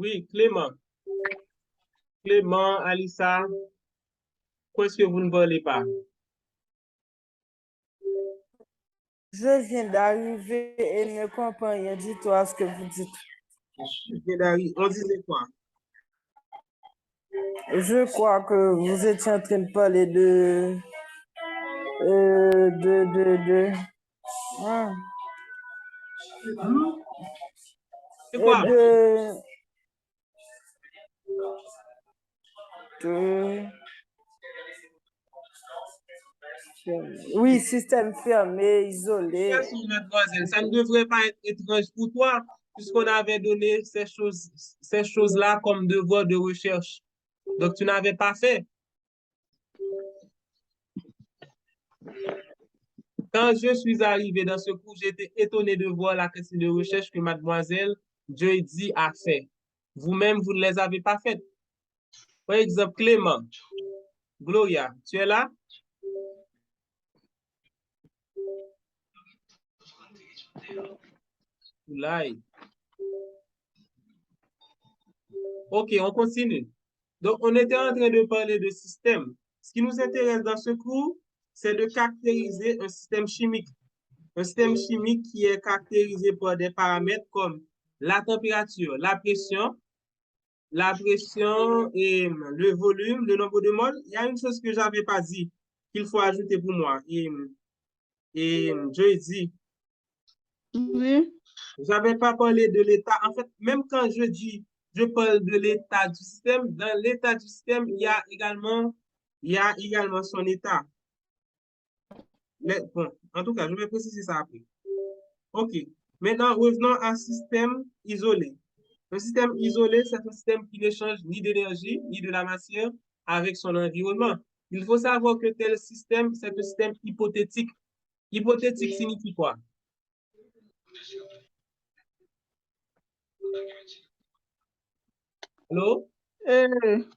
Oui, Clément. Clément, Alissa, pourquoi est-ce que vous ne parlez pas? Je viens d'arriver et ne comprends rien du tout à ce que vous dites. On disait quoi? Je crois que vous étiez en train de parler hein, Hmm? C'est et quoi? de- oui, système fermé, isolé. Bien sûr, mademoiselle, ça ne devrait pas être étrange pour toi, puisqu'on avait donné ces choses-là comme devoir de recherche. Donc, tu n'avais pas fait. Quand je suis arrivé dans ce cours, j'étais étonné de voir la question de recherche que mademoiselle Joydy a fait. Vous-même, vous ne les avez pas faites. Par exemple, Clément, Gloria, tu es là? Là. OK, on continue. Donc, on était en train de parler de système. Ce qui nous intéresse dans ce cours, c'est de caractériser un système chimique. Un système chimique qui est caractérisé par des paramètres comme la température, la pression et le volume, le nombre de moles. Il y a une chose que je n'avais pas dit, qu'il faut ajouter pour moi. Et je dis, Oui. je n'avais pas parlé de l'état. En fait, même quand je dis, je parle de l'état du système, dans l'état du système, il y a également son état. Bon, en tout cas, je vais préciser ça après. OK. Maintenant, revenons à un système isolé. Un système isolé, c'est un système qui n'échange ni d'énergie, ni de la matière avec son environnement. Il faut savoir que tel système, c'est un système hypothétique. Hypothétique signifie quoi? Allô?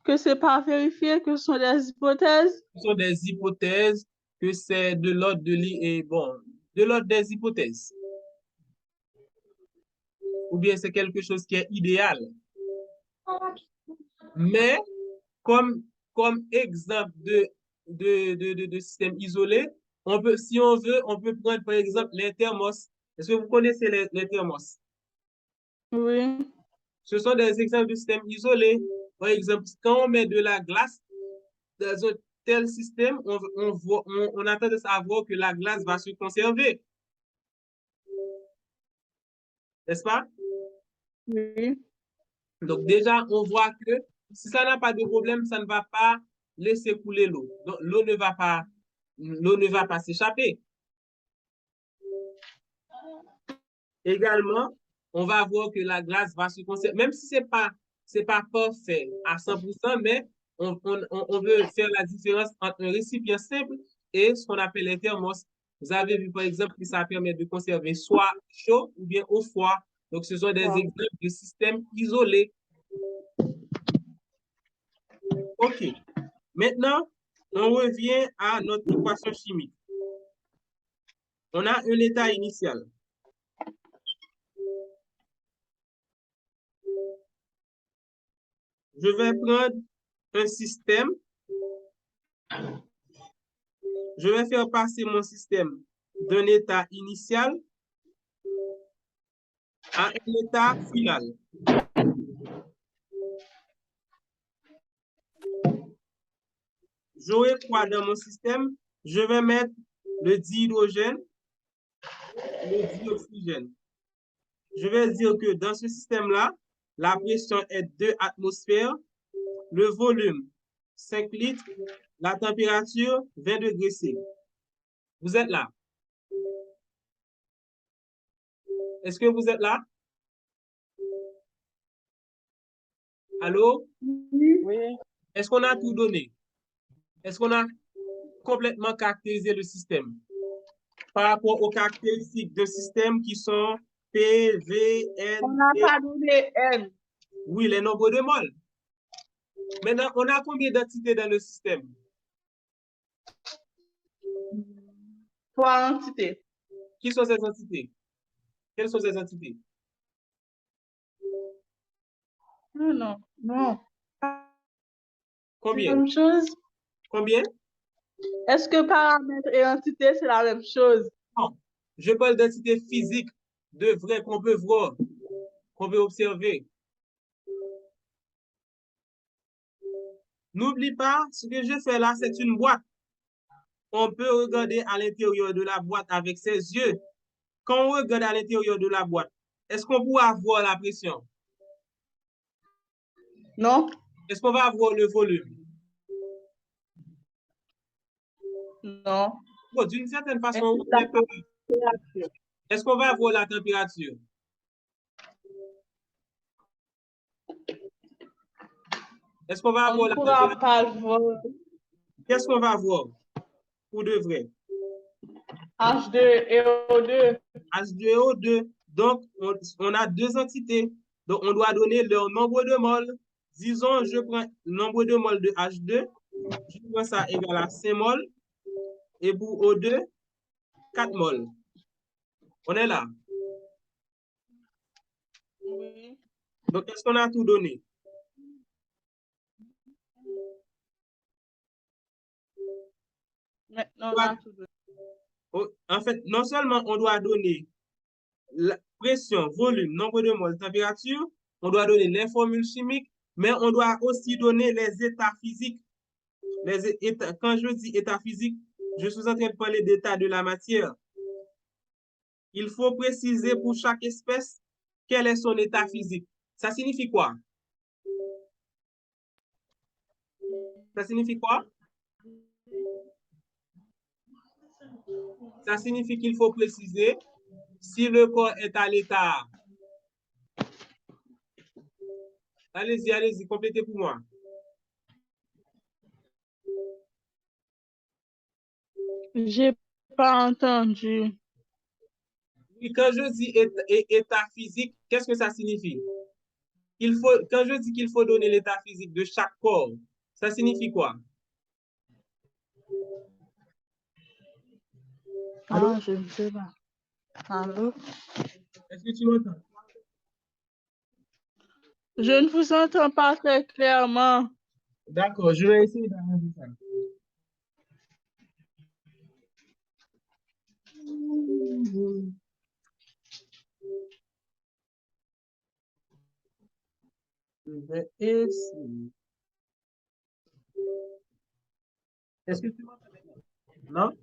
Que c'est pas vérifié, que ce sont des hypothèses. Ce sont des hypothèses, que c'est de l'ordre de l'ordre des hypothèses. Ou bien c'est quelque chose qui est idéal. Mais comme exemple de système isolé, si on veut, on peut prendre par exemple les thermos. Est-ce que vous connaissez les thermos? Oui. Ce sont des exemples de systèmes isolés. Par exemple, quand on met de la glace dans un tel système, on a tendance à voir que la glace va se conserver. N'est-ce pas? Oui. Donc déjà, on voit que si ça n'a pas de problème, ça ne va pas laisser couler l'eau. Donc l'eau ne va pas s'échapper. Également, on va voir que la glace va se conserver, même si c'est pas parfait à 100%, mais on veut faire la différence entre un récipient simple et ce qu'on appelle les thermos. Vous avez vu, par exemple, que ça permet de conserver soit chaud ou bien au froid. Donc, ce sont des exemples de systèmes isolés. OK. Maintenant, on revient à notre équation chimique. On a un état initial. Je vais prendre un système. Je vais faire passer mon système d'un état initial à un état final. J'aurai quoi dans mon système? Je vais mettre le dihydrogène, le dioxygène. Je vais dire que dans ce système-là, la pression est 2 atmosphères, le volume 5 litres, la température 20 degrés C. Vous êtes là? Est-ce que vous êtes là? Allô? Oui. Est-ce qu'on a tout donné? Est-ce qu'on a complètement caractérisé le système par rapport aux caractéristiques de système qui sont P, V, N, On n'a P? pas donné N. Oui, les nombres de moles. Maintenant, on a combien d'entités dans le système? 3 entités. Qui sont ces entités? Quelles sont ces entités? Non, non, non. C'est la Combien? même chose. Combien? Est-ce que paramètre et entité, c'est la même chose? Non. Je parle d'entité physique, de vrai qu'on peut voir, qu'on peut observer. N'oublie pas, ce que je fais là, c'est une boîte. On peut regarder à l'intérieur de la boîte avec ses yeux. Quand on regarde à l'intérieur de la boîte, est-ce qu'on pourra voir la pression? Non? Est-ce qu'on va voir le volume? Non. Bon, d'une certaine façon, Est-ce oui, que la mais pas. température? Est-ce qu'on va voir la température? Est-ce qu'on va On voir ne la pourra température? pas voir Qu'est-ce qu'on va voir pour de vrai? H2 et O2. H2 et O2. Donc, on a deux entités. Donc, on doit donner leur nombre de moles. Disons, je prends le nombre de moles de H2. Je prends ça égal à 5 moles. Et pour O2, 4 moles. On est là. Oui. Donc, est-ce qu'on a tout donné? Maintenant, on a tout donné. En fait, non seulement on doit donner la pression, volume, nombre de moles, température, on doit donner les formules chimiques, mais on doit aussi donner les états physiques. Quand je dis état physique, je suis en train de parler d'état de la matière. Il faut préciser pour chaque espèce quel est son état physique. Ça signifie quoi? Ça signifie quoi? Ça signifie qu'il faut préciser si le corps est à l'état. Allez-y, allez-y, complétez pour moi. J'ai pas entendu. Et quand je dis état physique, qu'est-ce que ça signifie? Quand je dis qu'il faut donner l'état physique de chaque corps, ça signifie quoi? Allô? Ah, je ne sais pas. Allô? Est-ce que tu m'entends? Je ne vous entends pas très clairement. D'accord, je vais essayer d'arranger ça. Je vais essayer. Est-ce que tu m'entends maintenant? Non?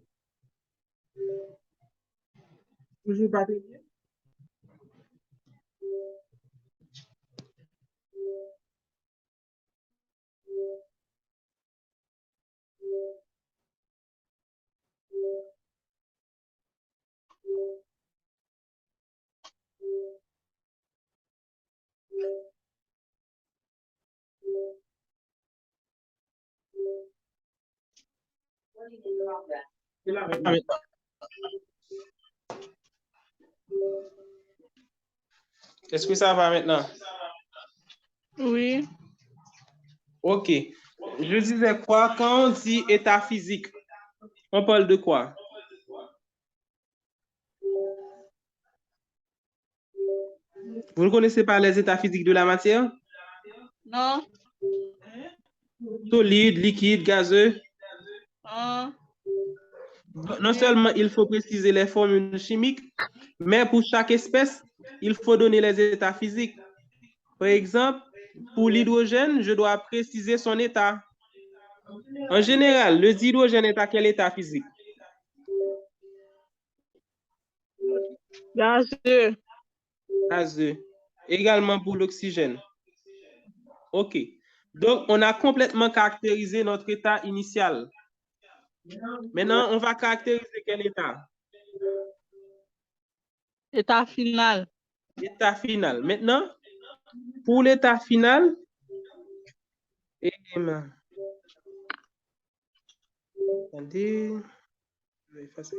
Toujours pas très bien? C'est là maintenant. Est-ce que ça va maintenant? Oui. Ok. Je disais quoi? Quand on dit état physique, on parle de quoi? Vous ne connaissez pas les états physiques de la matière? Non? Solide, liquide, gazeux. Ah, Non seulement il faut préciser les formules chimiques, mais pour chaque espèce, il faut donner les états physiques. Par exemple, pour l'hydrogène, je dois préciser son état. En général, le dihydrogène est à quel état physique? gazeux. Gazeux. Également pour l'oxygène. OK. Donc, on a complètement caractérisé notre état initial. Maintenant, on va caractériser quel état? État final. État final. Maintenant, pour l'état final, attendez, je vais effacer.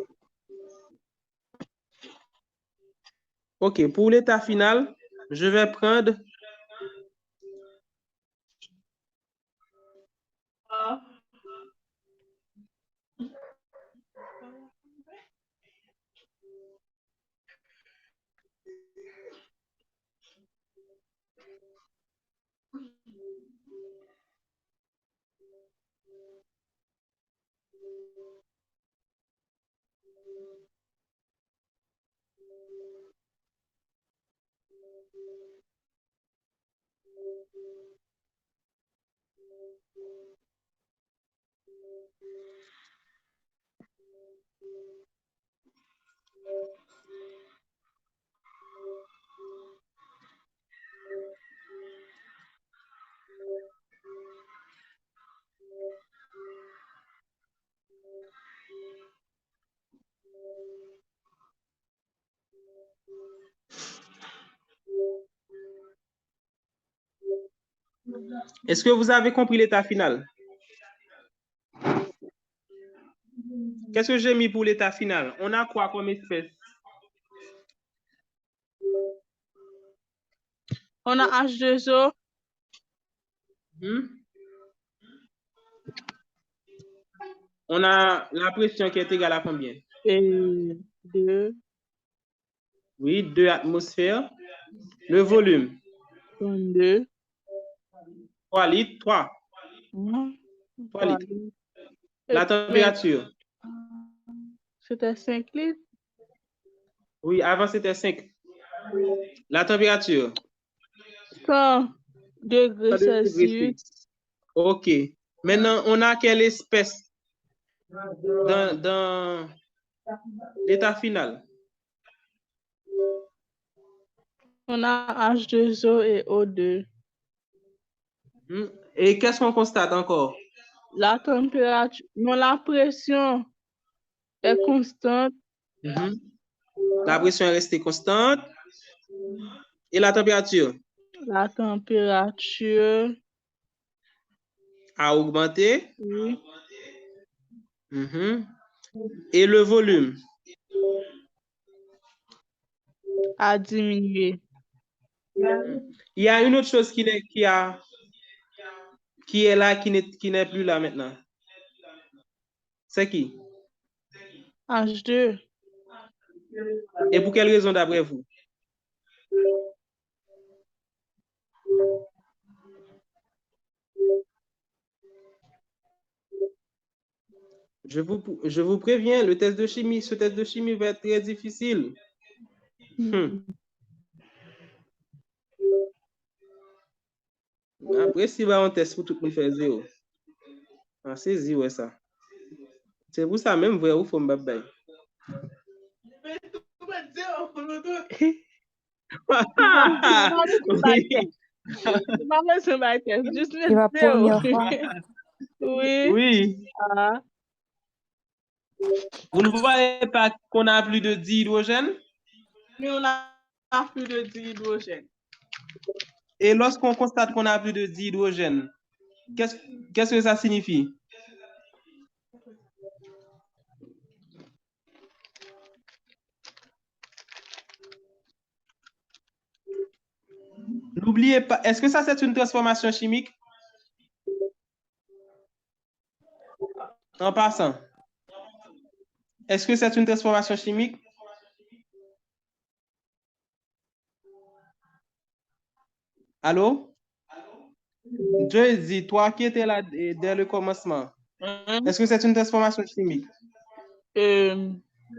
OK, pour l'état final, je vais prendre Est-ce que vous avez compris l'état final? Qu'est-ce que j'ai mis pour l'état final? On a quoi comme espèce? On a H2O. On a la pression qui est égale à combien? Et 2. Oui, 2 atmosphères. Le volume? 32. 3 litres. 3. 3 litres. La température? C'était 5 litres. Oui, avant c'était 5. La température? 100 degrés 100 degrés Celsius. OK. Maintenant, on a quelle espèce dans l'état final? On a H2O et O2. Et qu'est-ce qu'on constate encore? La température, non, la pression est constante. La pression est restée constante. Et la température? La température A augmenté. oui, Et le volume? a diminué. Il y a une autre chose qui est là, qui n'est plus là maintenant. C'est qui? H2. Et pour quelle raison d'après vous? Je vous préviens, ce test de chimie va être très difficile. Après, si va un test pour tout le monde faire 0. C'est 0 ça. C'est pour ça même, vrai, ou faut me battre. Il va première fois. Oui. Oui. Ah. Vous ne voyez pas qu'on a plus de 10 hydrogènes? Mais on a plus de 10 hydrogènes. Et lorsqu'on constate qu'on a plus de 10 hydrogènes, qu'est-ce que ça signifie? N'oubliez pas, est-ce que ça c'est une transformation chimique? En passant, est-ce que c'est une transformation chimique? Allô? Je dis, toi qui étais là dès le commencement, est-ce que c'est une transformation chimique?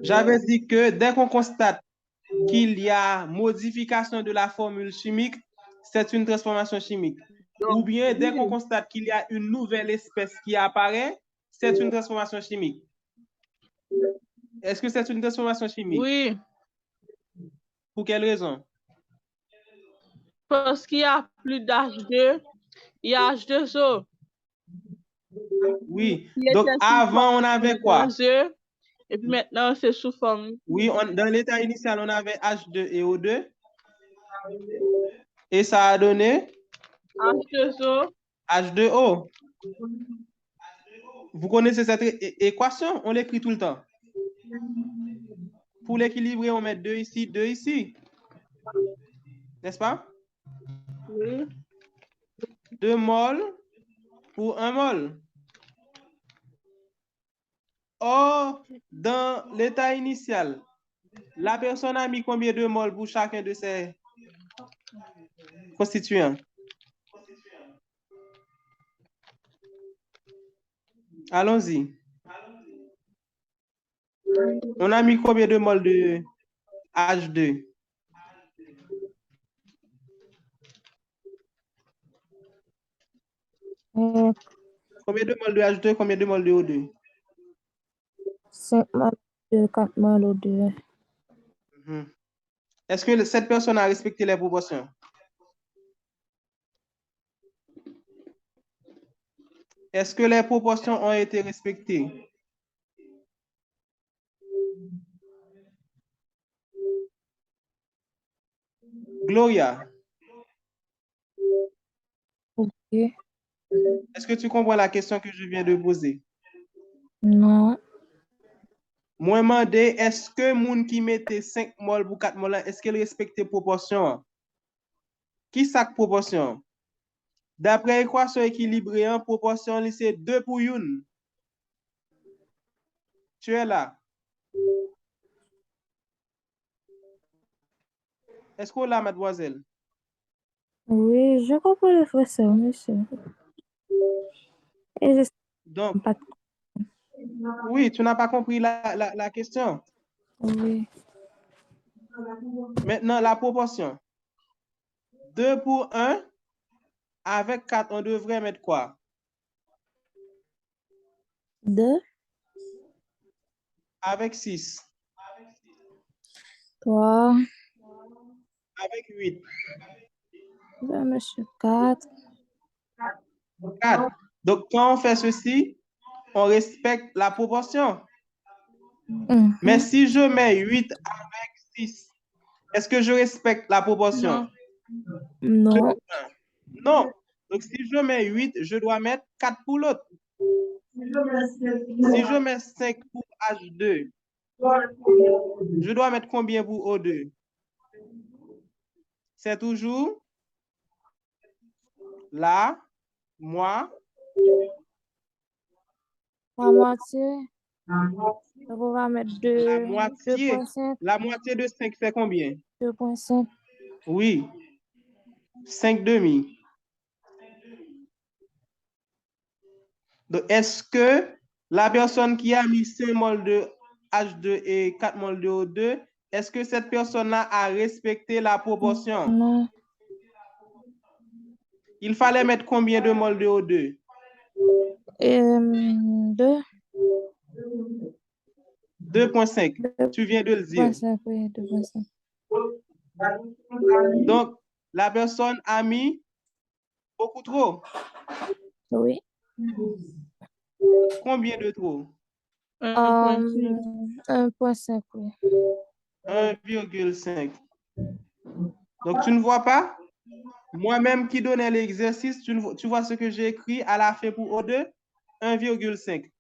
J'avais dit que dès qu'on constate qu'il y a modification de la formule chimique, c'est une transformation chimique. Ou bien dès qu'on constate qu'il y a une nouvelle espèce qui apparaît, c'est une transformation chimique. Est-ce que c'est une transformation chimique? Oui. Pour quelle raison? Parce qu'il y a plus d'H2, il y a H2O. Oui. Donc avant, on avait quoi? Et puis maintenant, c'est sous forme. Oui, dans l'état initial, on avait H2 et O2. Et ça a donné H2O. H2O. Vous connaissez cette équation? On l'écrit tout le temps. Pour l'équilibrer, on met 2 ici, 2 ici. N'est-ce pas? Oui. 2 moles pour 1 mol. Or, dans l'état initial, la personne a mis combien de moles pour chacun de ses constituants? Allons-y. On a mis combien de moles de H2? Combien de moles de H2, combien de moles de O2? 5 moles de 4 moles de Est-ce que cette personne a respecté les proportions? Est-ce que les proportions ont été respectées? Gloria, Ok. est-ce que tu comprends la question que je viens de poser? Non. Moi, demandé, est-ce que moun qui mettait 5 mol pour 4 mol, est-ce qu'elle respecte proportion? Qui ça proportion? D'après l'équation équilibrée, en proportion, c'est 2 pour 1. Tu es là? Est-ce qu'on l'a, mademoiselle? Oui, je comprends le français, monsieur. Et je sais Donc, pas. oui, tu n'as pas compris la question. Oui. Maintenant, la proportion. 2 pour 1, avec 4, on devrait mettre quoi? 2, Avec 6, 3, avec 8, 2, monsieur, 4. 4. Donc, quand on fait ceci, on respecte la proportion. Mais si je mets 8 avec 6, est-ce que je respecte la proportion? Non. Non. Donc, si je mets 8, je dois mettre 4 pour l'autre. Si je mets 5 pour H2, je dois mettre combien pour O2? C'est toujours là, moi. La moitié. Donc, on va mettre La 2, moitié. 2,5. La moitié de 5 fait combien? 2,5. Oui. 5 demi. Donc, est-ce que la personne qui a mis 5 mol de H2 et 4 mol de O2, est-ce que cette personne-là a respecté la proportion? Non. Il fallait mettre combien de mol de O2? 2. 2,5. Tu viens de le dire. 2,5, oui, 2,5. Donc, la personne a mis beaucoup trop. Oui. Combien de trop? 1,5, oui. 1,5. Donc, tu ne vois pas? Moi-même qui donnais l'exercice, tu vois ce que j'ai écrit à la fin pour O2? 1,5.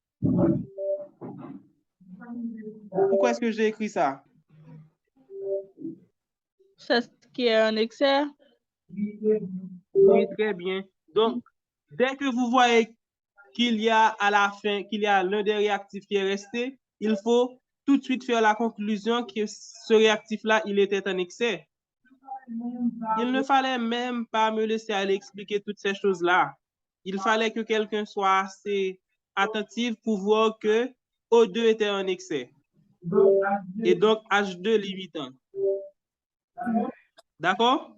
Pourquoi est-ce que j'ai écrit ça? C'est ce qui est un excès. Oui, très bien. Donc, dès que vous voyez qu'il y a à la fin, qu'il y a l'un des réactifs qui est resté, il faut tout de suite faire la conclusion que ce réactif-là, il était en excès. Il ne fallait même pas me laisser aller expliquer toutes ces choses-là. Il fallait que quelqu'un soit assez attentif pour voir que O2 était en excès. Et donc H2 limitant. D'accord?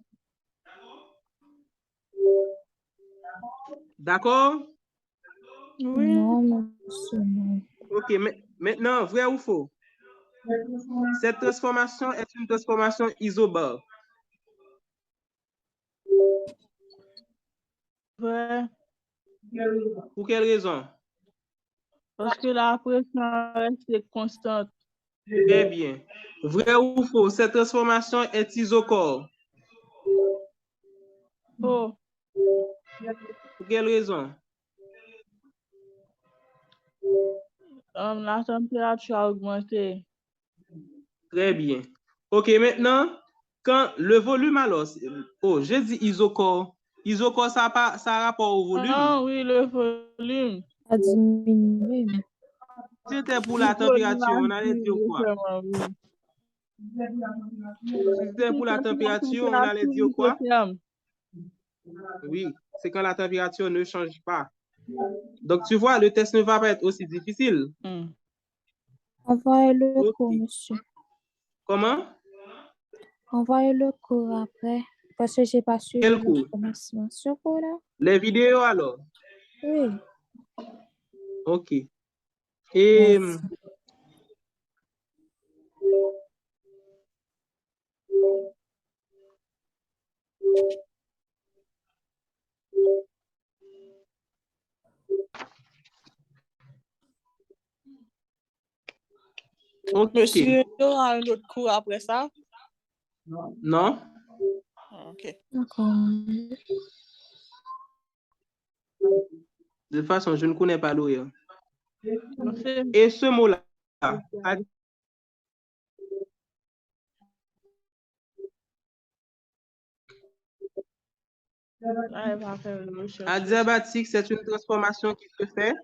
D'accord? Oui. Non, monsieur, non. Ok, maintenant, vrai ou faux? Cette transformation est une transformation isobare. Vrai. Pour quelle raison? Parce que la pression reste constante. Très bien. Vrai ou faux? Cette transformation est isocore. Oh, Pour quelle raison? la température a augmenté. Très bien. Ok, maintenant, quand le volume alors, oh, j'ai dit isocore. Isocore, ça a rapport au volume. Ah oui, le volume. A diminué. Si c'était pour Le la volume température, a on allait dire diminué quoi? vraiment, oui. Si c'était pour la C'est quand la température, on allait température dire quoi? isotherme. Oui, c'est quand la température ne change pas. Donc, tu vois, le test ne va pas être aussi difficile. Envoyez le Ok. cours, monsieur. Comment? Envoyez le cours après. Parce que j'ai pas suivi Quel cours? l'information. Ce cours-là? Les vidéos alors? Oui. Ok. Et Merci. OK. Monsieur, il y aura un autre cours après ça? Non? OK. D'accord. De toute façon, je ne connais pas l'OR. Monsieur, Et ce mot-là, elle va faire une recherche. adiabatique, c'est une transformation qui se fait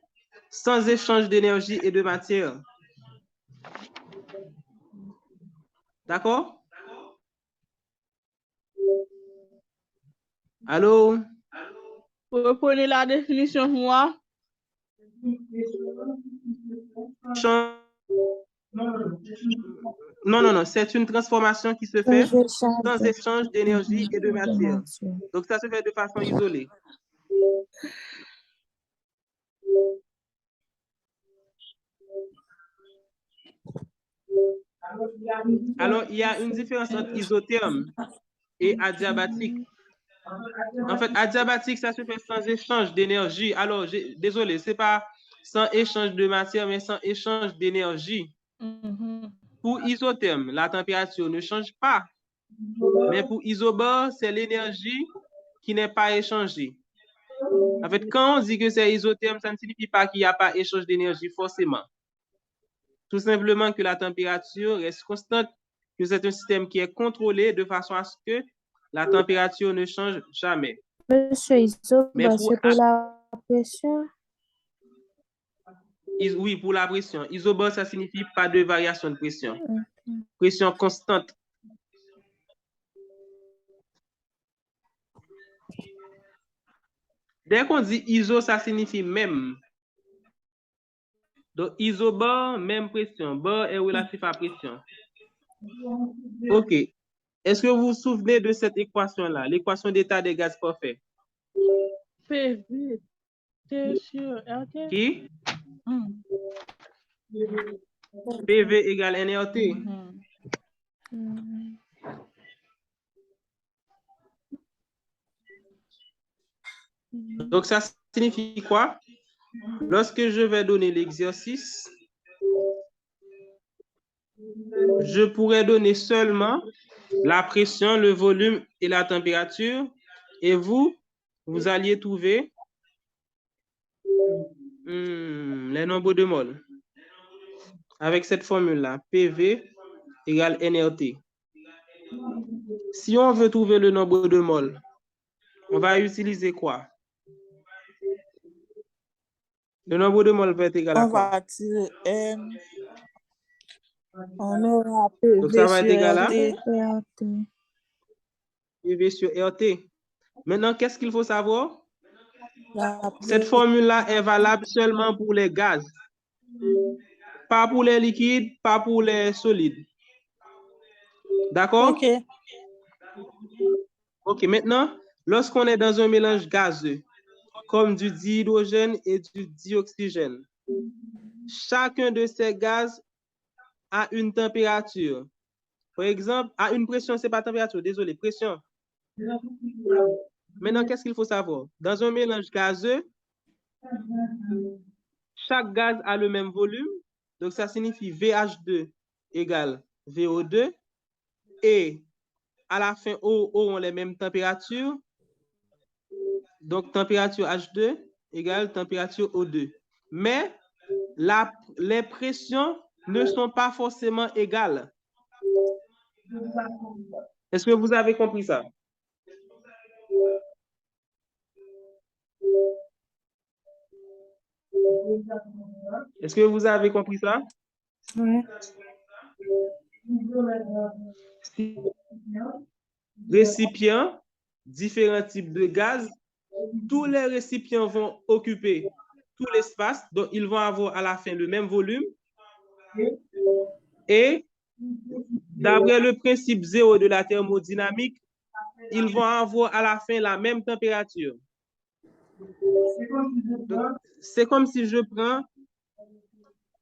sans échange d'énergie et de matière. D'accord? Allô? Reprenez la définition pour moi. Non, c'est une transformation qui se fait sans échange d'énergie et de matière. Donc, ça se fait de façon isolée. Alors, il y a une différence entre isotherme et adiabatique. En fait, adiabatique, ça se fait sans échange d'énergie. Alors, désolé, c'est pas sans échange de matière, mais sans échange d'énergie. Pour isotherme, la température ne change pas. Mais pour isobare, c'est l'énergie qui n'est pas échangée. En fait, quand on dit que c'est isotherme, ça ne signifie pas qu'il n'y a pas échange d'énergie forcément. Tout simplement que la température reste constante, que c'est un système qui est contrôlé de façon à ce que la température ne change jamais. Monsieur, Mais c'est pour la pression? Oui, pour la pression. Isobare, ça signifie pas de variation de pression. Pression constante. Dès qu'on dit iso, ça signifie même. Donc, isobare, même pression. Bar est relatif à pression. OK. Est-ce que vous vous souvenez de cette équation-là, l'équation d'état des gaz parfaits? PV, T sur RT. Qui? PV égale nRT. Donc, ça signifie quoi? Lorsque je vais donner l'exercice, je pourrais donner seulement la pression, le volume et la température. Et vous alliez trouver les nombres de moles. Avec cette formule-là, PV égale nRT. Si on veut trouver le nombre de moles, on va utiliser quoi? Le nombre de moles va être égal à quoi? On va tirer M. On aura PV Donc, ça va être égal à RT. PV sur RT. Maintenant, qu'est-ce qu'il faut savoir? La Cette formule-là est valable seulement pour les gaz. Pas pour les liquides, pas pour les solides. D'accord? OK. OK, maintenant, lorsqu'on est dans un mélange gazeux, comme du dihydrogène et du dioxygène, chacun de ces gaz a une température. Par exemple, à une pression, c'est pas température, désolé, pression. Maintenant, qu'est-ce qu'il faut savoir? Dans un mélange gazeux, chaque gaz a le même volume. Donc, ça signifie VH2 égale VO2. Et à la fin, O ont les mêmes températures. Donc, température H2 égale température O2. Mais les pressions ne sont pas forcément égales. Est-ce que vous avez compris ça? Est-ce que vous avez compris ça? Oui. Récipients, différents types de gaz, tous les récipients vont occuper tout l'espace, donc ils vont avoir à la fin le même volume. Et d'après le principe zéro de la thermodynamique, ils vont avoir à la fin la même température. C'est comme si je prends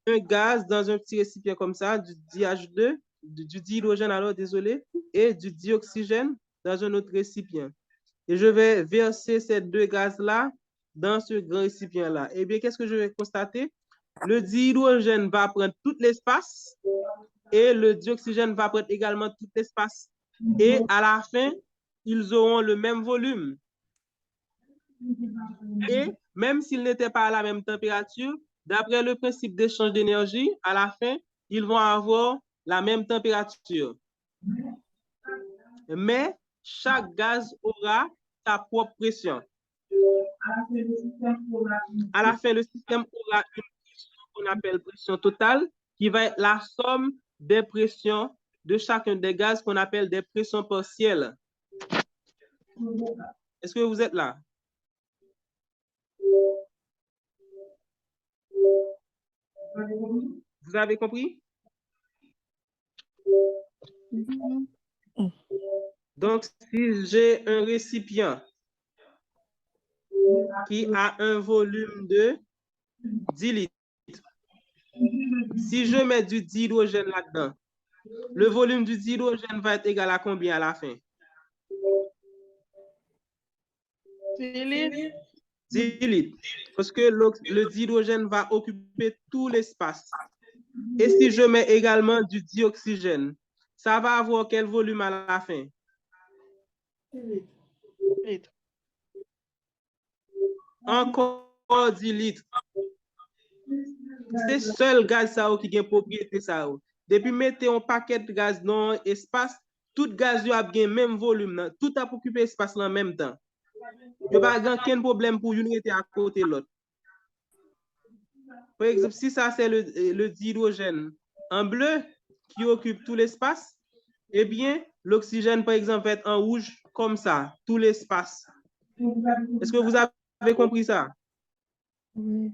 un gaz dans un petit récipient comme ça, du DH2, du dihydrogène, alors désolé, et du dioxygène dans un autre récipient. Et je vais verser ces deux gaz-là dans ce grand récipient-là. Eh bien, qu'est-ce que je vais constater? le dihydrogène va prendre tout l'espace et le dioxygène va prendre également tout l'espace. Et à la fin, ils auront le même volume. Et même s'ils n'étaient pas à la même température, d'après le principe d'échange d'énergie, à la fin, ils vont avoir la même température. Mais chaque gaz aura sa propre pression. À la fin, le système aura une pression qu'on appelle pression totale, qui va être la somme des pressions de chacun des gaz qu'on appelle des pressions partielles. Est-ce que vous êtes là? Vous avez compris? Donc, si j'ai un récipient qui a un volume de 10 litres, si je mets du dihydrogène là-dedans, le volume du dihydrogène va être égal à combien à la fin? 10 litres. 10 litres. Parce que le dihydrogène va occuper tout l'espace. Et si je mets également du dioxygène, ça va avoir quel volume à la fin? 10 litres. Encore 10 litres. C'est seul gaz ça qui a propriété ça. Depuis mettez un paquet de gaz dans l'espace, tout gaz a bien même volume, tout a occupé l'espace en même temps. Il n'y a pas aucun problème pour une être à côté de l'autre. Par exemple, si ça c'est le dihydrogène en bleu qui occupe tout l'espace, eh bien, l'oxygène, par exemple, va être en rouge comme ça, tout l'espace. Est-ce que vous avez compris ça? Oui.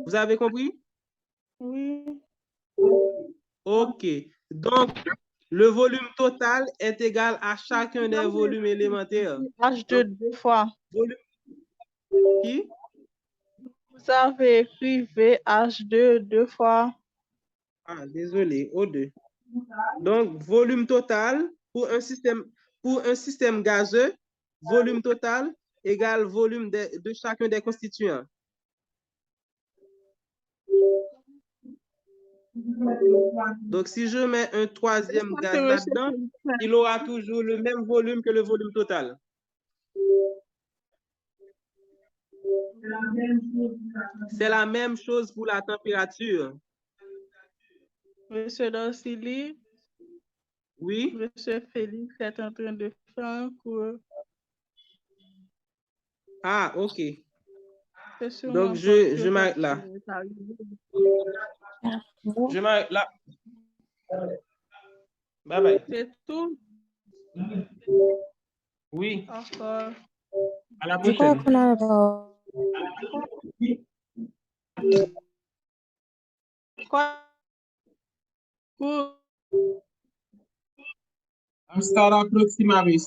Vous avez compris? Oui. OK. Donc, le volume total est égal à chacun des volumes élémentaires. H2 deux fois. Volume qui? Vous avez écrit VH2 deux fois. Ah, désolé, O2. Donc, volume total pour un système gazeux, volume total égale volume de chacun des constituants. Donc, si je mets un troisième gaz là-dedans, il aura toujours le même volume que le volume total. C'est la même chose pour la température. Monsieur Dorsili, Oui? Monsieur Félix est en train de faire un cours. Ah, OK. C'est sûrement Donc, parce je que m'arrête votre là. cours est arrivé. Je m'arrête là. Bye bye. C'est tout? Oui, Encore. à la Je crois prochaine. qu'on a Quoi? Cours. Hasta la próxima vez.